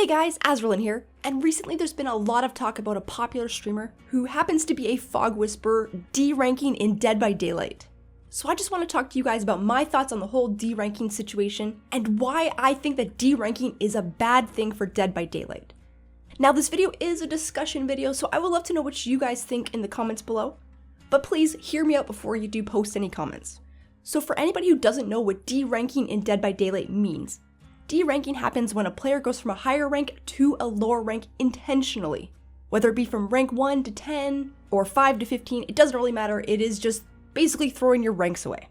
Hey guys, Azralynn here, and recently there's been a lot of talk about a popular streamer who happens to be a fog whisperer deranking in Dead by Daylight. So I just want to talk to you guys about my thoughts on the whole deranking situation and why I think that deranking is a bad thing for Dead by Daylight. Now this video is a discussion video, so I would love to know what you guys think in the comments below, but please hear me out before you do post any comments. So for anybody who doesn't know what deranking in Dead by Daylight means, deranking happens when a player goes from a higher rank to a lower rank intentionally. Whether it be from rank 1 to 10 or 5 to 15, it doesn't really matter, it is just basically throwing your ranks away.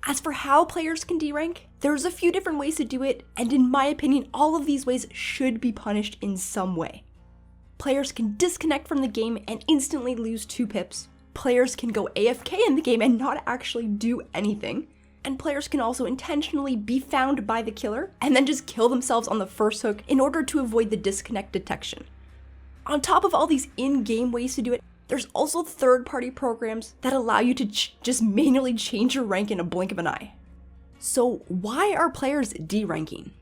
As for how players can derank, there's a few different ways to do it, and in my opinion, all of these ways should be punished in some way. Players can disconnect from the game and instantly lose 2 pips. Players can go AFK in the game and not actually do anything. And players can also intentionally be found by the killer and then just kill themselves on the first hook in order to avoid the disconnect detection. On top of all these in-game ways to do it, there's also third-party programs that allow you to just manually change your rank in a blink of an eye. So why are players deranking?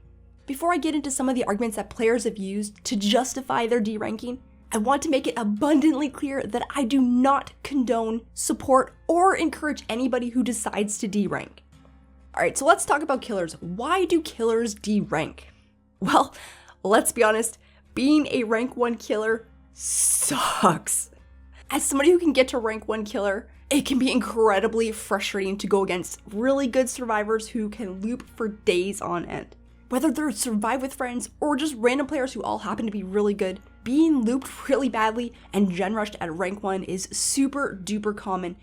Before I get into some of the arguments that players have used to justify their deranking, I want to make it abundantly clear that I do not condone, support, or encourage anybody who decides to derank. Alright, so let's talk about killers. Why do killers derank? Well, let's be honest, being a rank 1 killer sucks. As somebody who can get to rank 1 killer, it can be incredibly frustrating to go against really good survivors who can loop for days on end. Whether they're survive with friends or just random players who all happen to be really good, being looped really badly and gen rushed at rank 1 is super duper common.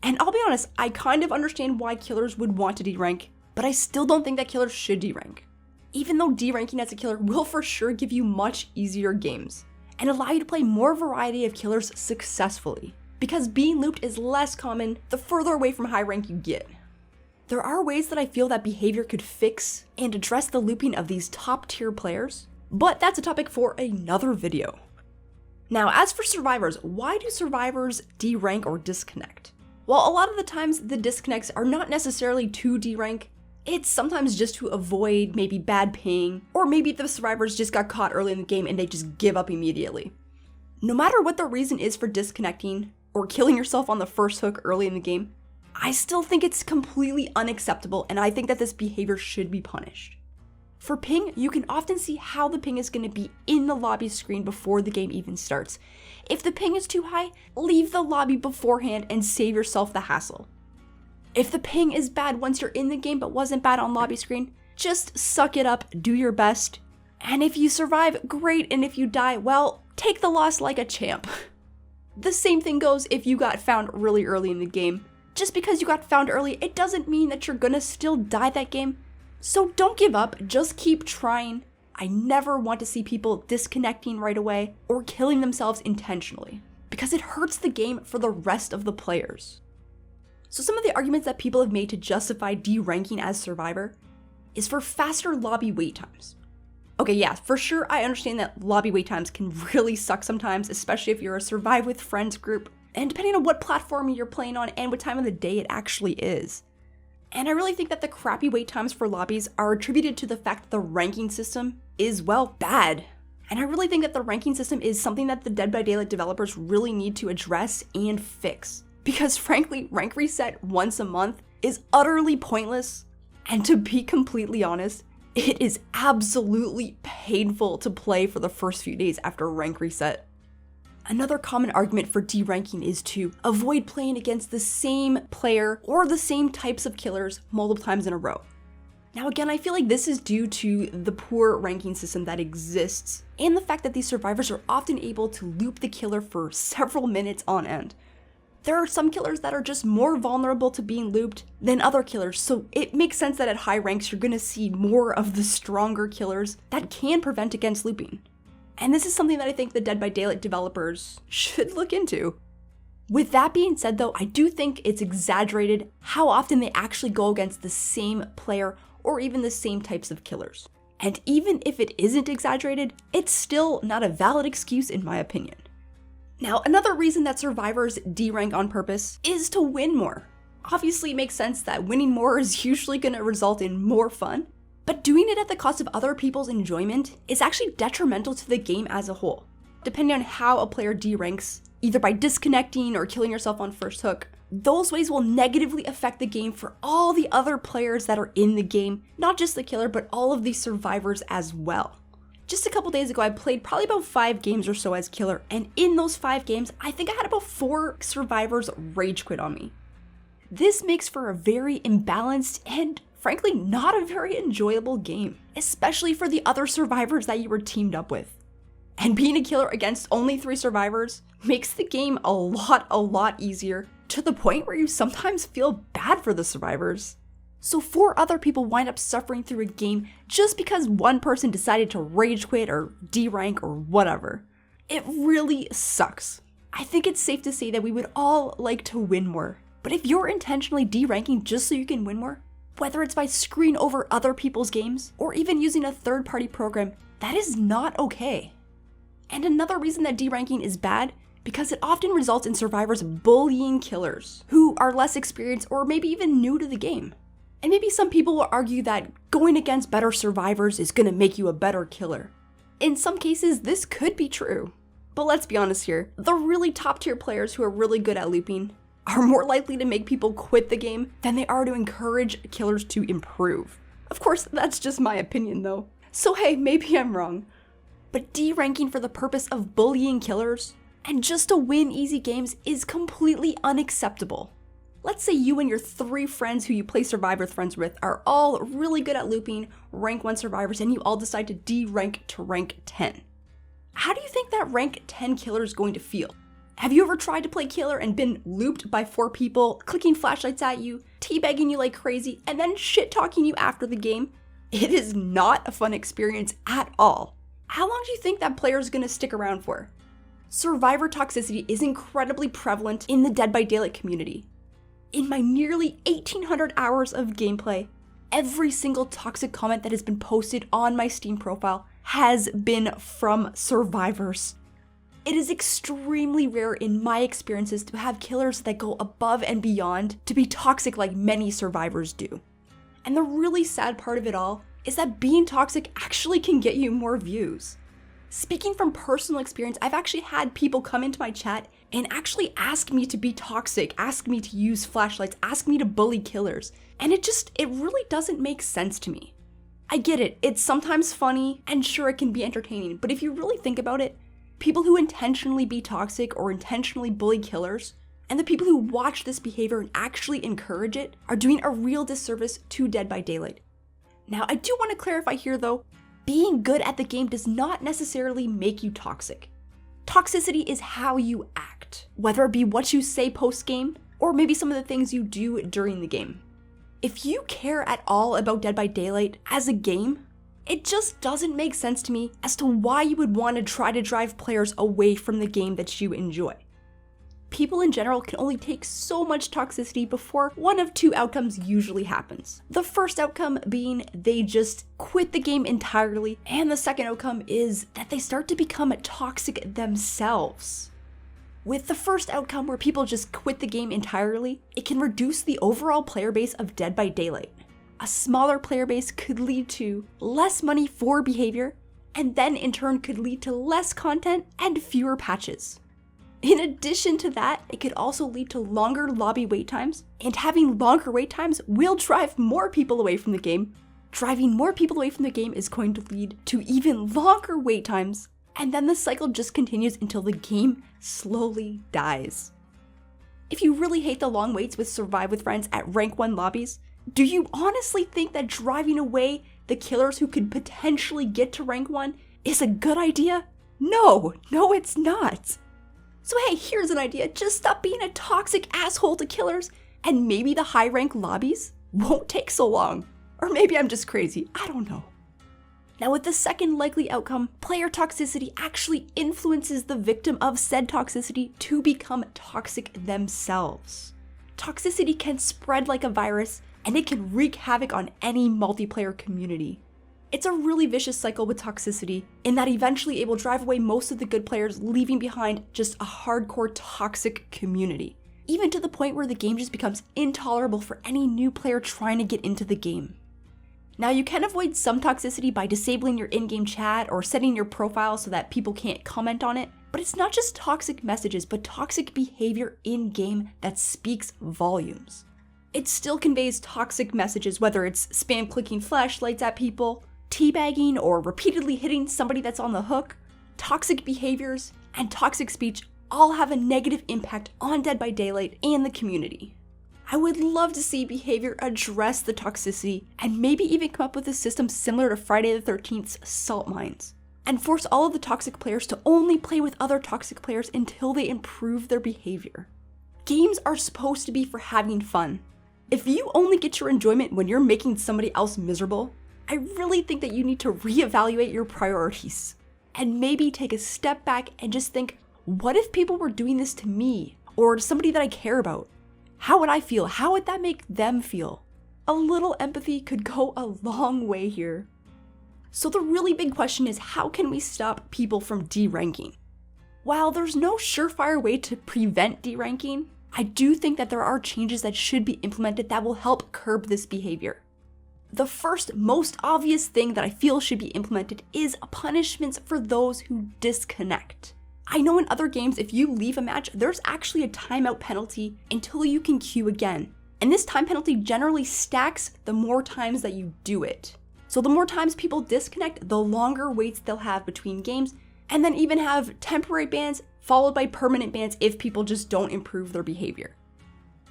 And I'll be honest, I kind of understand why killers would want to derank, but I still don't think that killers should derank. Even though deranking as a killer will for sure give you much easier games, and allow you to play more variety of killers successfully, because being looped is less common the further away from high rank you get. There are ways that I feel that behavior could fix and address the looping of these top tier players, but that's a topic for another video. Now, as for survivors, why do survivors derank or disconnect? Well, a lot of the times the disconnects are not necessarily to derank, it's sometimes just to avoid maybe bad ping, or maybe the survivors just got caught early in the game and they just give up immediately. No matter what the reason is for disconnecting, or killing yourself on the first hook early in the game, I still think it's completely unacceptable and I think that this behavior should be punished. For ping, you can often see how the ping is going to be in the lobby screen before the game even starts. If the ping is too high, leave the lobby beforehand and save yourself the hassle. If the ping is bad once you're in the game but wasn't bad on lobby screen, just suck it up, do your best. And if you survive, great, and if you die, well, take the loss like a champ. The same thing goes if you got found really early in the game. Just because you got found early, it doesn't mean that you're gonna still die that game. So don't give up, just keep trying. I never want to see people disconnecting right away or killing themselves intentionally, because it hurts the game for the rest of the players. So some of the arguments that people have made to justify deranking as survivor is for faster lobby wait times. Okay, yeah, for sure I understand that lobby wait times can really suck sometimes, especially if you're a survive with friends group, and depending on what platform you're playing on and what time of the day it actually is. And I really think that the crappy wait times for lobbies are attributed to the fact that the ranking system is, well, bad. And I really think that the ranking system is something that the Dead by Daylight developers really need to address and fix. Because frankly, rank reset once a month is utterly pointless. And to be completely honest, it is absolutely painful to play for the first few days after rank reset. Another common argument for deranking is to avoid playing against the same player or the same types of killers multiple times in a row. Now again, I feel like this is due to the poor ranking system that exists and the fact that these survivors are often able to loop the killer for several minutes on end. There are some killers that are just more vulnerable to being looped than other killers, so it makes sense that at high ranks you're gonna see more of the stronger killers that can prevent against looping. And this is something that I think the Dead by Daylight developers should look into. With that being said though, I do think it's exaggerated how often they actually go against the same player or even the same types of killers. And even if it isn't exaggerated, it's still not a valid excuse in my opinion. Now, another reason that survivors derank on purpose is to win more. Obviously, it makes sense that winning more is usually going to result in more fun, But doing it at the cost of other people's enjoyment is actually detrimental to the game as a whole. Depending on how a player deranks, either by disconnecting or killing yourself on first hook, those ways will negatively affect the game for all the other players that are in the game, not just the killer, but all of the survivors as well. Just a couple days ago, I played probably about 5 games or so as killer, and in those 5 games, I think I had about 4 survivors rage quit on me. This makes for a very imbalanced and, frankly, not a very enjoyable game, especially for the other survivors that you were teamed up with. And being a killer against only 3 survivors makes the game a lot easier, to the point where you sometimes feel bad for the survivors. So 4 other people wind up suffering through a game just because one person decided to rage quit or derank or whatever. It really sucks. I think it's safe to say that we would all like to win more. But if you're intentionally deranking just so you can win more, whether it's by screwing over other people's games or even using a third-party program, that is not okay. And another reason that deranking is bad, because it often results in survivors bullying killers who are less experienced or maybe even new to the game. And maybe some people will argue that going against better survivors is going to make you a better killer. In some cases, this could be true. But let's be honest here, the really top tier players who are really good at looping are more likely to make people quit the game than they are to encourage killers to improve. Of course, that's just my opinion though. So hey, maybe I'm wrong. But deranking for the purpose of bullying killers and just to win easy games is completely unacceptable. Let's say you and your 3 friends who you play Survivor Friends with are all really good at looping rank 1 survivors, and you all decide to derank to rank 10. How do you think that rank 10 killer is going to feel? Have you ever tried to play killer and been looped by 4 people, clicking flashlights at you, teabagging you like crazy, and then shit-talking you after the game? It is not a fun experience at all. How long do you think that player is going to stick around for? Survivor toxicity is incredibly prevalent in the Dead by Daylight community. In my nearly 1,800 hours of gameplay, every single toxic comment that has been posted on my Steam profile has been from survivors. It is extremely rare in my experiences to have killers that go above and beyond to be toxic like many survivors do. And the really sad part of it all is that being toxic actually can get you more views. Speaking from personal experience, I've actually had people come into my chat and actually ask me to be toxic, ask me to use flashlights, ask me to bully killers. And it really doesn't make sense to me. I get it, it's sometimes funny, and sure it can be entertaining, but if you really think about it, people who intentionally be toxic or intentionally bully killers, and the people who watch this behavior and actually encourage it, are doing a real disservice to Dead by Daylight. Now, I do want to clarify here though, being good at the game does not necessarily make you toxic. Toxicity is how you act, whether it be what you say post-game, or maybe some of the things you do during the game. If you care at all about Dead by Daylight as a game, it just doesn't make sense to me as to why you would want to try to drive players away from the game that you enjoy. People in general can only take so much toxicity before one of 2 outcomes usually happens. The first outcome being they just quit the game entirely, and the second outcome is that they start to become toxic themselves. With the first outcome where people just quit the game entirely, it can reduce the overall player base of Dead by Daylight. A smaller player base could lead to less money for behavior, and then in turn could lead to less content and fewer patches. In addition to that, it could also lead to longer lobby wait times, and having longer wait times will drive more people away from the game. Driving more people away from the game is going to lead to even longer wait times, and then the cycle just continues until the game slowly dies. If you really hate the long waits with Survive with Friends at rank 1 lobbies, do you honestly think that driving away the killers who could potentially get to rank 1 is a good idea? No, it's not. So hey, here's an idea, just stop being a toxic asshole to killers, and maybe the high rank lobbies won't take so long. Or maybe I'm just crazy, I don't know. Now with the second likely outcome, player toxicity actually influences the victim of said toxicity to become toxic themselves. Toxicity can spread like a virus, and it can wreak havoc on any multiplayer community. It's a really vicious cycle with toxicity, in that eventually it will drive away most of the good players, leaving behind just a hardcore toxic community. Even to the point where the game just becomes intolerable for any new player trying to get into the game. Now, you can avoid some toxicity by disabling your in-game chat or setting your profile so that people can't comment on it, but it's not just toxic messages, but toxic behavior in-game that speaks volumes. It still conveys toxic messages, whether it's spam clicking flashlights at people, teabagging, or repeatedly hitting somebody that's on the hook. Toxic behaviors and toxic speech all have a negative impact on Dead by Daylight and the community. I would love to see behavior address the toxicity and maybe even come up with a system similar to Friday the 13th's salt mines, and force all of the toxic players to only play with other toxic players until they improve their behavior. Games are supposed to be for having fun. If you only get your enjoyment when you're making somebody else miserable, I really think that you need to reevaluate your priorities and maybe take a step back and just think, what if people were doing this to me or to somebody that I care about? How would I feel? How would that make them feel? A little empathy could go a long way here. So the really big question is, how can we stop people from deranking? While there's no surefire way to prevent deranking, I do think that there are changes that should be implemented that will help curb this behavior. The first, most obvious thing that I feel should be implemented is punishments for those who disconnect. I know in other games, if you leave a match, there's actually a timeout penalty until you can queue again. And this time penalty generally stacks the more times that you do it. So the more times people disconnect, the longer waits they'll have between games, and then even have temporary bans followed by permanent bans if people just don't improve their behavior.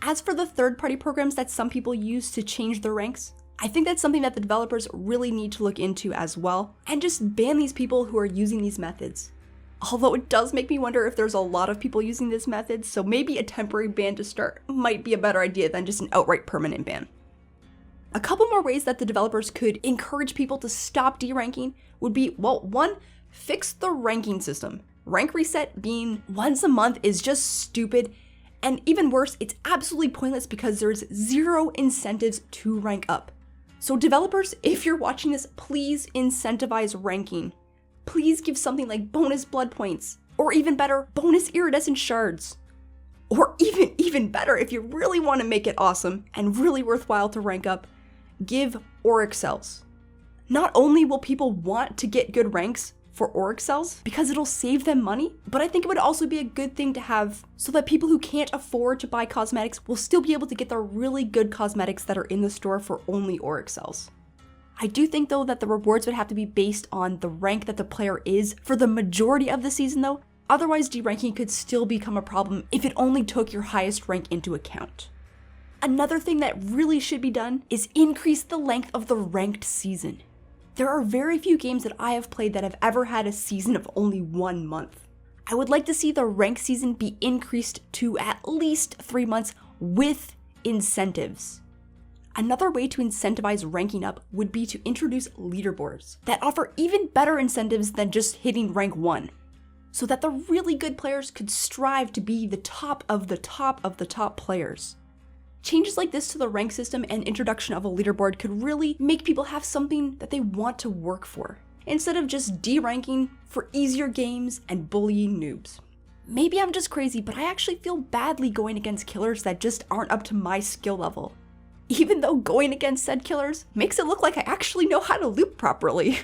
As for the third-party programs that some people use to change their ranks, I think that's something that the developers really need to look into as well, and just ban these people who are using these methods. Although it does make me wonder if there's a lot of people using this method, so maybe a temporary ban to start might be a better idea than just an outright permanent ban. A couple more ways that the developers could encourage people to stop deranking would be, well, one, fix the ranking system. Rank reset being once a month is just stupid, and even worse, it's absolutely pointless because there's zero incentives to rank up. So developers, if you're watching this, please incentivize ranking. Please give something like bonus blood points, or even better, bonus iridescent shards. Or even better, if you really want to make it awesome and really worthwhile to rank up, give auric cells. Not only will people want to get good ranks for auric cells because it'll save them money, but I think it would also be a good thing to have so that people who can't afford to buy cosmetics will still be able to get the really good cosmetics that are in the store for only auric cells. I do think though that the rewards would have to be based on the rank that the player is for the majority of the season though, otherwise deranking could still become a problem if it only took your highest rank into account. Another thing that really should be done is increase the length of the ranked season. There are very few games that I have played that have ever had a season of only 1 month. I would like to see the ranked season be increased to at least 3 months with incentives. Another way to incentivize ranking up would be to introduce leaderboards that offer even better incentives than just hitting rank 1, so that the really good players could strive to be the top of the top of the top players. Changes like this to the rank system and introduction of a leaderboard could really make people have something that they want to work for, instead of just deranking for easier games and bullying noobs. Maybe I'm just crazy, but I actually feel badly going against killers that just aren't up to my skill level, even though going against said killers makes it look like I actually know how to loop properly.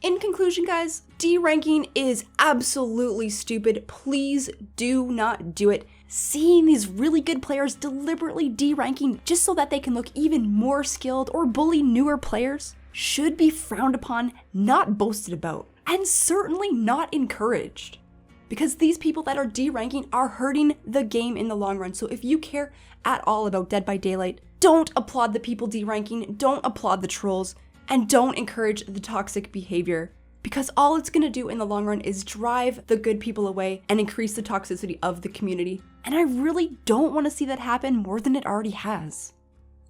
In conclusion, guys, deranking is absolutely stupid. Please do not do it. Seeing these really good players deliberately deranking just so that they can look even more skilled or bully newer players should be frowned upon, not boasted about, and certainly not encouraged. Because these people that are deranking are hurting the game in the long run. So if you care at all about Dead by Daylight, don't applaud the people deranking, don't applaud the trolls, and don't encourage the toxic behavior. Because all it's gonna do in the long run is drive the good people away and increase the toxicity of the community. And I really don't want to see that happen more than it already has.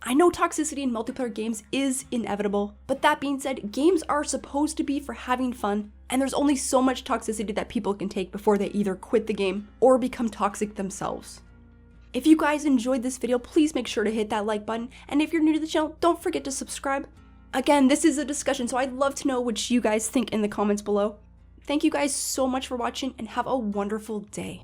I know toxicity in multiplayer games is inevitable, but that being said, games are supposed to be for having fun, and there's only so much toxicity that people can take before they either quit the game or become toxic themselves. If you guys enjoyed this video, please make sure to hit that like button, and if you're new to the channel, don't forget to subscribe. Again, this is a discussion, so I'd love to know what you guys think in the comments below. Thank you guys so much for watching, and have a wonderful day.